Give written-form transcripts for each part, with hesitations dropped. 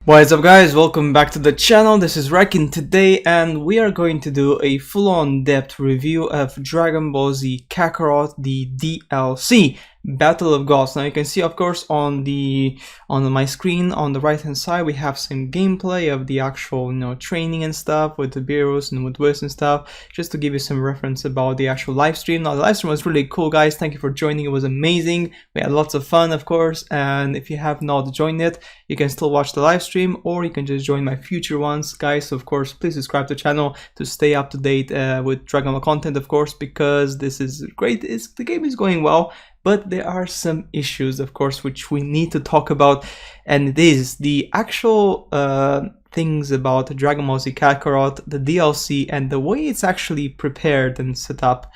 What is up guys, welcome back to the channel. This is Rayken today and we are going to do a full-on depth review of Dragon Ball Z Kakarot, the DLC, Battle of Gods. Now you can see of course on my screen on the right hand side we have some gameplay of the actual training and stuff with the Beerus and with Whis and stuff, just to give you some reference about the actual live stream. Now the live stream was really cool guys, thank you for joining, it was amazing, we had lots of fun of course, and if you have not joined it you can still watch the live stream or you can just join my future ones guys. So of course please subscribe to the channel to stay up to date with Dragon Ball content of course, because this is great, the game is going well, but there are some issues of course which we need to talk about, and it is the actual things about Dragon Ball Z Kakarot, the DLC, and the way it's actually prepared and set up.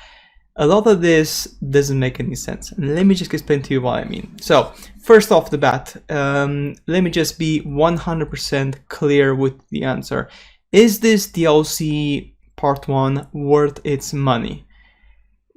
A lot of this doesn't make any sense, and let me just explain to you what I mean. So first off the bat, let me just be 100% clear with the answer. Is this DLC part 1 worth its money?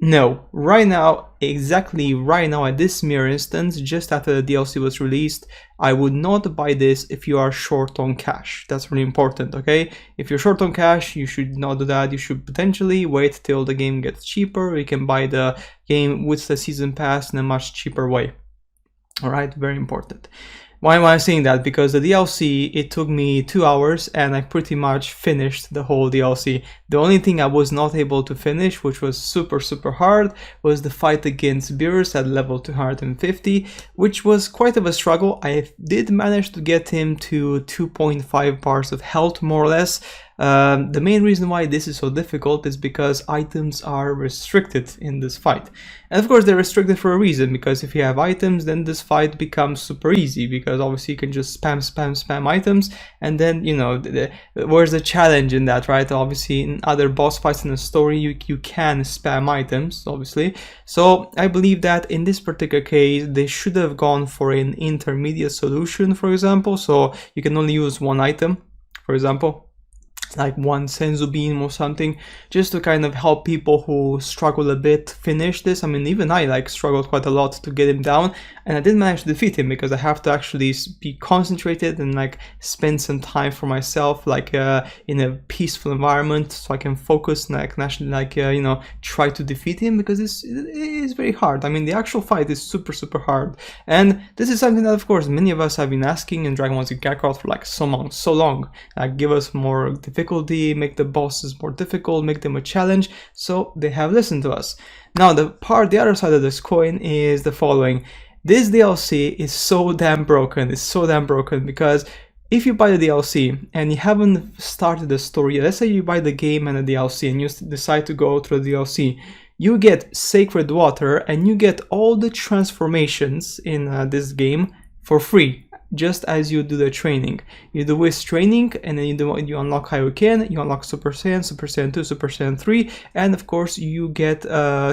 No. Right now, exactly right now at this mere instance, just after the DLC was released, I would not buy this if you are short on cash. That's really important, okay? If you're short on cash, you should not do that. You should potentially wait till the game gets cheaper. You can buy the game with the season pass in a much cheaper way. Alright, very important. Why am I saying that? Because the DLC, it took me 2 hours and I pretty much finished the whole DLC. The only thing I was not able to finish, which was super hard, was the fight against Beerus at level 250, which was quite of a struggle. I did manage to get him to 2.5 bars of health more or less. The main reason why this is so difficult is because items are restricted in this fight. And of course they're restricted for a reason, because if you have items then this fight becomes super easy, because obviously you can just spam items, and then where's the challenge in that, right? Obviously in other boss fights in the story you can spam items obviously. So I believe that in this particular case they should have gone for an intermediate solution, for example, so you can only use one item, for example, like one senzu beam or something, just to kind of help people who struggle a bit finish this. I mean, even I struggled quite a lot to get him down, and I didn't manage to defeat him because I have to actually be concentrated and spend some time for myself, in a peaceful environment, so I can focus and I can actually try to defeat him, because it is very hard. I mean, the actual fight is super hard, and this is something that of course many of us have been asking in Dragon Ball Z Kakarot for so long. Give us more difficulty, make the bosses more difficult, make them a challenge. So they have listened to us. Now the other side of this coin is the following. This DLC is so damn broken. It's so damn broken because if you buy the DLC and you haven't started the story yet, let's say you buy the game and the DLC and you decide to go through the DLC, you get Sacred Water and you get all the transformations in this game for free, just as you do the training. You do Whis training, and then you unlock Rayken, you unlock Super Saiyan, Super Saiyan 2, Super Saiyan 3, and of course you get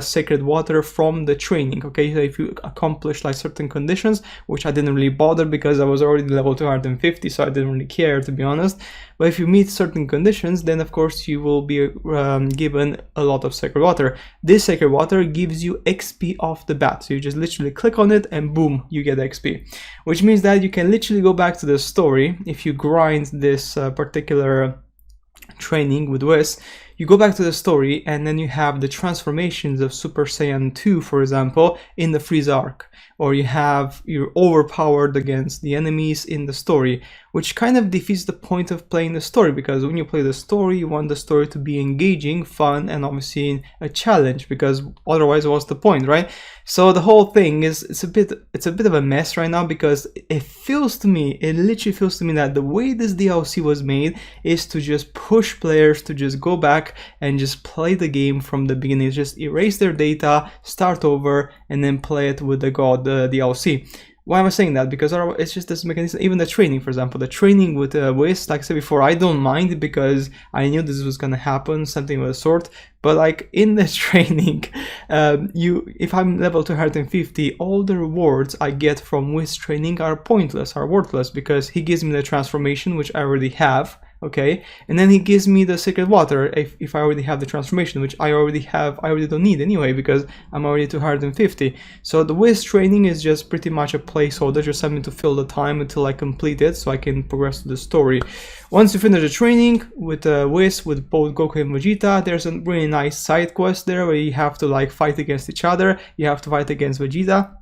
Sacred Water from the training, okay? So if you accomplish certain conditions, which I didn't really bother because I was already level 250, so I didn't really care, to be honest. But if you meet certain conditions, then of course you will be given a lot of Sacred Water. This Sacred Water gives you XP off the bat, so you just literally click on it and boom, you get XP. Which means that you can literally go back to the story. If you grind this particular training with Whis, you go back to the story and then you have the transformations of Super Saiyan 2, for example, in the Freeze arc, or you're overpowered against the enemies in the story, which kind of defeats the point of playing the story, because when you play the story you want the story to be engaging, fun, and obviously a challenge, because otherwise what's the point, right? So the whole thing is it's a bit of a mess right now, because it literally feels to me that the way this DLC was made is to just push players to just go back and just play the game from the beginning, just erase their data, start over, and then play it with the DLC. Why am I saying that? Because it's just this mechanism. Even the training, for example, the training with Whis, like I said before, I don't mind because I knew this was gonna happen, something of the sort. But in this training, if I'm level 250, all the rewards I get from Whis training are pointless, are worthless, because he gives me the transformation, which I already have. okay? And then he gives me the Sacred Water if I already have the transformation, which I already have. I already don't need anyway because I'm already 250. So the Wiz training is just pretty much a placeholder, just something to fill the time until I complete it so I can progress to the story. Once you finish the training with Wiz, with both Goku and Vegeta, there's a really nice side quest there where you have to like fight against each other. You have to fight against Vegeta.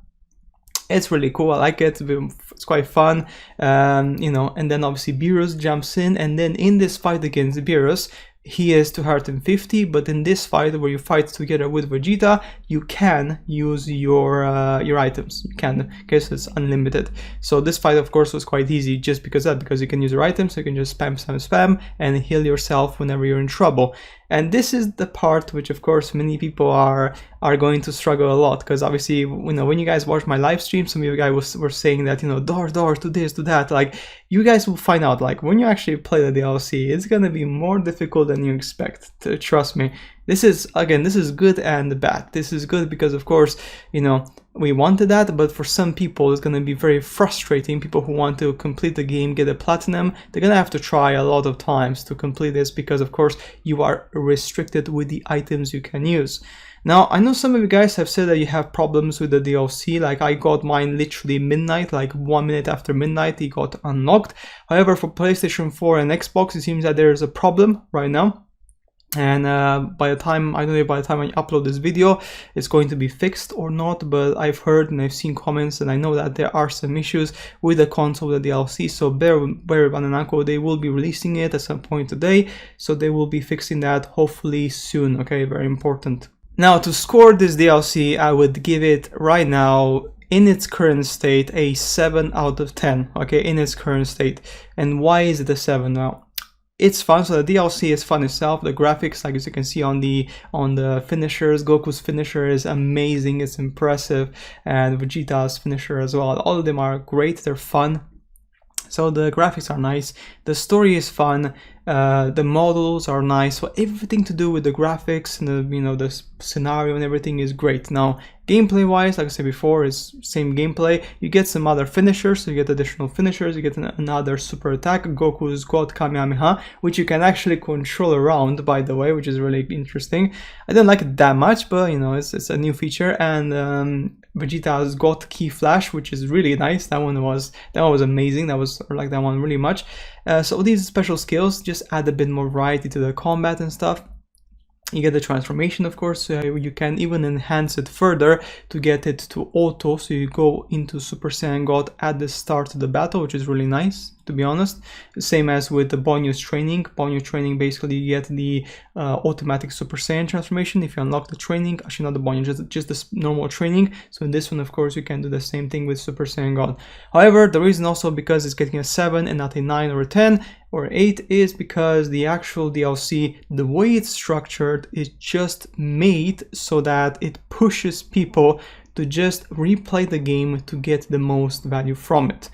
It's really cool. I like it. It's quite fun, you know. And then obviously Beerus jumps in, and then in this fight against Beerus, he is 250. But in this fight where you fight together with Vegeta, you can use your items. You can, because it's unlimited. So this fight, of course, was quite easy just because of that, because you can use your items. So you can just spam and heal yourself whenever you're in trouble. And this is the part which, of course, many people are going to struggle a lot, because obviously, you know, when you guys watch my live stream, some of you guys were saying that, you know, door, do this, do that. Like, you guys will find out, like, when you actually play the DLC, it's gonna be more difficult than you expect. Trust me. This is, again, this is good and bad. This is good because, of course, you know, we wanted that, but for some people it's going to be very frustrating. People who want to complete the game, get a platinum, they're going to have to try a lot of times to complete this because, of course, you are restricted with the items you can use. Now, I know some of you guys have said that you have problems with the DLC, like I got mine literally midnight, like 1 minute after midnight, it got unlocked. However, for PlayStation 4 and Xbox, it seems that there is a problem right now. And by the time, I don't know by the time I upload this video, it's going to be fixed or not, but I've heard and I've seen comments and I know that there are some issues with the console, the DLC, so bear Bananako, they will be releasing it at some point today, so they will be fixing that hopefully soon, okay, very important. Now, to score this DLC, I would give it right now, in its current state, a 7 out of 10, okay, in its current state. And why is it a 7 now? It's fun, so the DLC is fun itself. The graphics, like as you can see on the finishers, Goku's finisher is amazing, it's impressive, and Vegeta's finisher as well. All of them are great, they're fun. So the graphics are nice, the story is fun, the models are nice, so everything to do with the graphics and the, you know, the scenario and everything is great. Now, gameplay wise, like I said before, is same gameplay. You get some other finishers, so you get additional finishers, you get another super attack, Goku's God Kamehameha, which you can actually control around, by the way, which is really interesting. I don't like it that much, but you know, it's a new feature. And Vegeta's got Key Flash, which is really nice. That one was amazing. I like that one really much. So these special skills just add a bit more variety to the combat and stuff. You get the transformation, of course, so you can even enhance it further to get it to auto, so you go into Super Saiyan God at the start of the battle, which is really nice, to be honest. Same as with the Bonus training. Bonus training, basically you get the automatic Super Saiyan transformation if you unlock the training. Actually, not the Bonus, just the normal training. So in this one, of course, you can do the same thing with Super Saiyan God. However, the reason also because it's getting a 7 and not a 9 or a 10 or 8 is because the actual DLC, the way it's structured, is just made so that it pushes people to just replay the game to get the most value from it.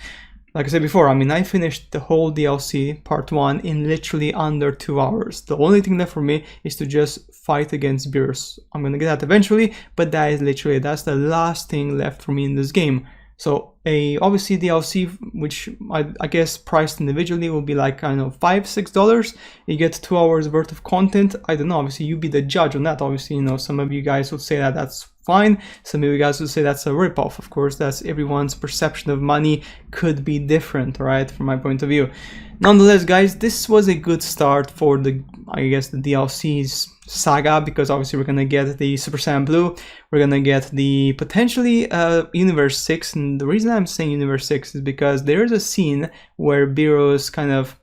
Like I said before, I mean, I finished the whole DLC, part 1, in literally under 2 hours. The only thing left for me is to just fight against Beerus. I'm gonna get that eventually, but that's the last thing left for me in this game. So obviously DLC, which I guess priced individually, will be like, I don't know, $5-6. You get 2 hours worth of content. I don't know, obviously you be the judge on that. Obviously, you know, some of you guys would say that that's fine. Some of you guys would say that's a ripoff. Of course, that's everyone's perception of money could be different, right? From my point of view. Nonetheless, guys, this was a good start for the, I guess, the DLC's saga, because obviously we're gonna get the Super Saiyan Blue, we're gonna get the potentially Universe 6, and the reason I'm saying Universe 6 is because there is a scene where Beerus kind of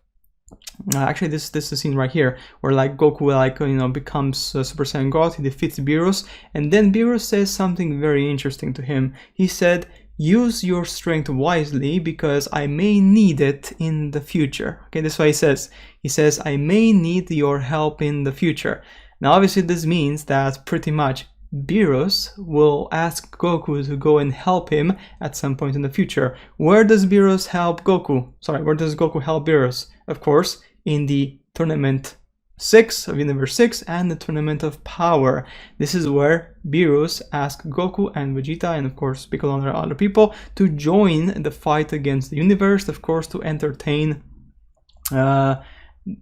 actually this is the scene right here where like Goku like, you know, becomes Super Saiyan God, he defeats Beerus, and then Beerus says something very interesting to him. He said, "Use your strength wisely because I may need it in the future." Okay, that's what he says. He says, "I may need your help in the future." Now, obviously, this means that pretty much Beerus will ask Goku to go and help him at some point in the future. Where does Beerus help Goku? Sorry, where does Goku help Beerus? Of course, in the Tournament 6 of Universe 6 and the Tournament of Power. This is where Beerus asks Goku and Vegeta and of course Piccolo and other people to join the fight against the universe, of course, to entertain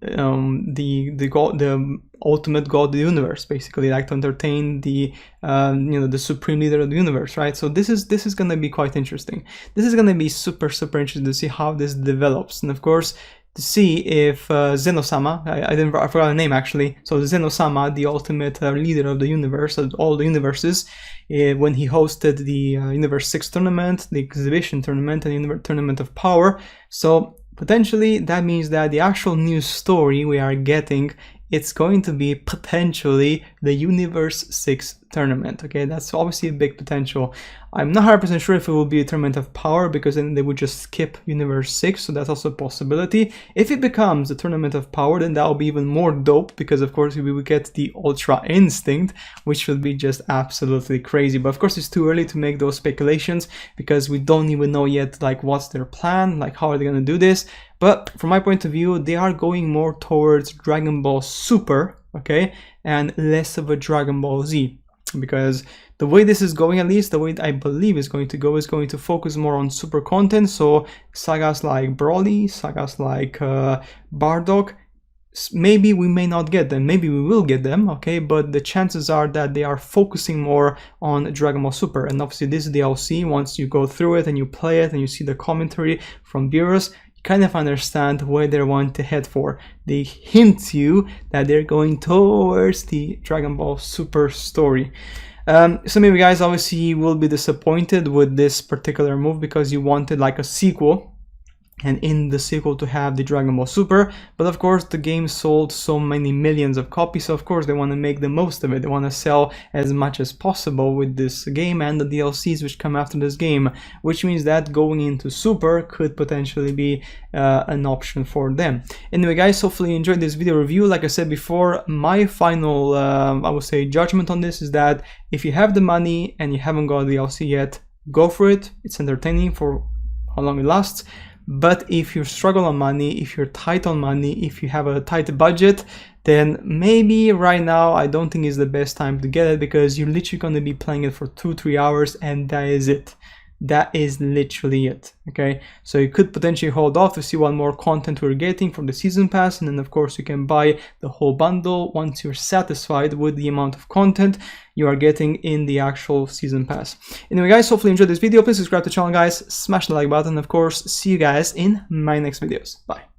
the ultimate god of the universe, basically, like to entertain the the supreme leader of the universe, right? So this is gonna be quite interesting. This is gonna be super interesting to see how this develops, and of course to see if Zeno-sama, I forgot the name actually. So Zeno-sama, the ultimate leader of the universe, of all the universes, when he hosted the Universe 6 tournament, the exhibition tournament, and the Tournament of Power. So potentially that means that the actual news story we are getting, it's going to be potentially the Universe 6 tournament. Okay, that's obviously a big potential. I'm not 100% sure if it will be a Tournament of Power, because then they would just skip Universe 6, so that's also a possibility. If it becomes a Tournament of Power, then that will be even more dope, because of course we will get the Ultra Instinct, which will be just absolutely crazy. But of course it's too early to make those speculations, because we don't even know yet like what's their plan, like how are they going to do this. But from my point of view, they are going more towards Dragon Ball Super, okay, and less of a Dragon Ball Z, because the way this is going, at least the way I believe is going to go, is going to focus more on super content. So sagas like Broly, sagas like Bardock, maybe we may not get them, maybe we will get them, okay, but the chances are that they are focusing more on Dragon Ball Super. And obviously this DLC, once you go through it and you play it and you see the commentary from viewers, kind of understand where they want to head for. They hint you that they're going towards the Dragon Ball Super story. So maybe guys, obviously you will be disappointed with this particular move, because you wanted like a sequel, and in the sequel to have the Dragon Ball Super, but of course the game sold so many millions of copies, so of course they want to make the most of it. They want to sell as much as possible with this game and the DLCs which come after this game, which means that going into Super could potentially be an option for them. Anyway guys, hopefully you enjoyed this video review. Like I said before, my final I would say judgment on this is that if you have the money and you haven't got the DLC yet, go for it. It's entertaining for how long it lasts. But if you struggle on money, if you're tight on money, if you have a tight budget, then maybe right now I don't think is the best time to get it, because you're literally going to be playing it for 2-3 hours and that is it. That is literally it. Okay, so you could potentially hold off to see what more content we're getting from the season pass, and then of course you can buy the whole bundle once you're satisfied with the amount of content you are getting in the actual season pass. Anyway guys, hopefully you enjoyed this video. Please subscribe to the channel guys, smash the like button, of course. See you guys in my next videos. Bye.